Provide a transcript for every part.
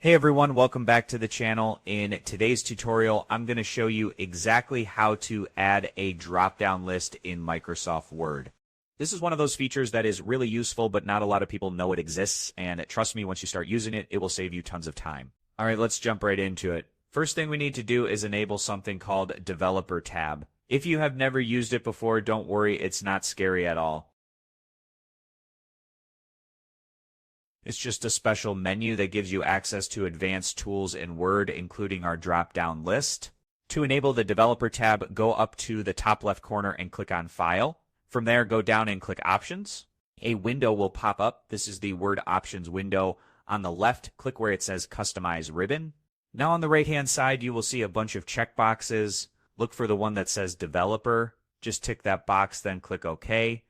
Hey everyone, welcome back to the channel. In today's tutorial, I'm going to show you exactly how to add a drop-down list in Microsoft Word. This is one of those features that is really useful, but not a lot of people know it exists, and trust me, once you start using it, it will save you tons of time. All right, let's jump right into it. First thing we need to do is enable something called Developer tab. If you have never used it before, don't worry, it's not scary at all. It's just a special menu that gives you access to advanced tools in Word, including our drop-down list. To enable the Developer tab, go up to the top left corner and click on File. From there, go down and click Options. A window will pop up. This is the Word Options window. On the left, click where it says Customize Ribbon. Now on the right-hand side, you will see a bunch of checkboxes. Look for the one that says Developer. Just tick that box, then click OK.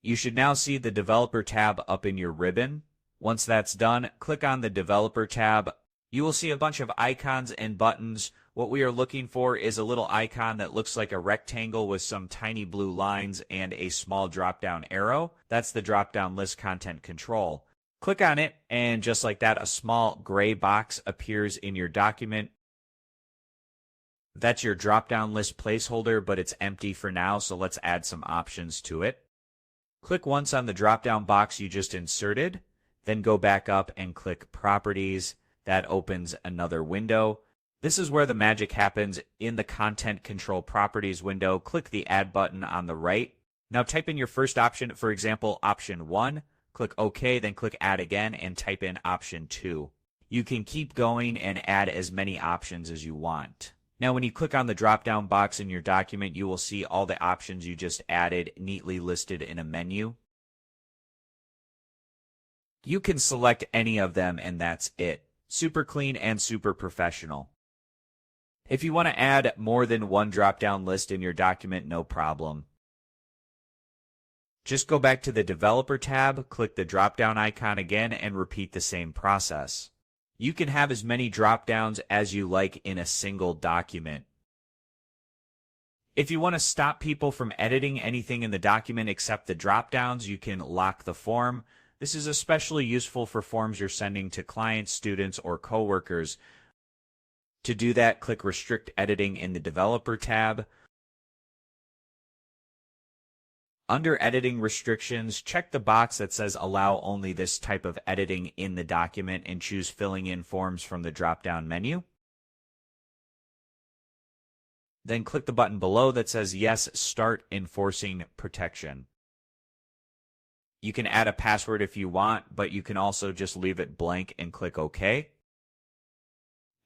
You should now see the Developer tab up in your ribbon. Once that's done, click on the Developer tab. You will see a bunch of icons and buttons. What we are looking for is a little icon that looks like a rectangle with some tiny blue lines and a small drop-down arrow. That's the drop-down list content control. Click on it, and just like that, a small gray box appears in your document. That's your drop-down list placeholder, but it's empty for now, so let's add some options to it. Click once on the drop-down box you just inserted, then go back up and click Properties. That opens another window. This is where the magic happens. In the Content Control Properties window, click the Add button on the right. Now type in your first option, for example, option 1. Click OK, then click Add again and type in option 2. You can keep going and add as many options as you want. Now, when you click on the drop-down box in your document, you will see all the options you just added neatly listed in a menu. You can select any of them, and that's it. Super clean and super professional. If you want to add more than one drop-down list in your document, no problem. Just go back to the Developer tab, click the drop-down icon again, and repeat the same process. You can have as many drop-downs as you like in a single document. If you want to stop people from editing anything in the document except the drop-downs, you can lock the form. This is especially useful for forms you're sending to clients, students, or coworkers. To do that, click Restrict Editing in the Developer tab. Under Editing Restrictions, check the box that says Allow only this type of editing in the document and choose Filling in Forms from the drop-down menu. Then click the button below that says Yes, Start Enforcing Protection. You can add a password if you want, but you can also just leave it blank and click OK.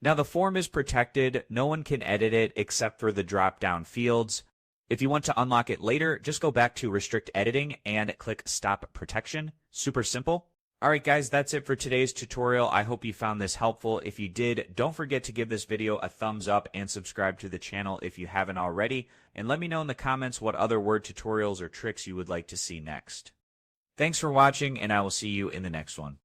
Now the form is protected. No one can edit it except for the drop-down fields. If you want to unlock it later, just go back to Restrict Editing and click Stop Protection. Super simple. All right, guys, that's it for today's tutorial. I hope you found this helpful. If you did, don't forget to give this video a thumbs up and subscribe to the channel if you haven't already. And let me know in the comments what other Word tutorials or tricks you would like to see next. Thanks for watching, and I will see you in the next one.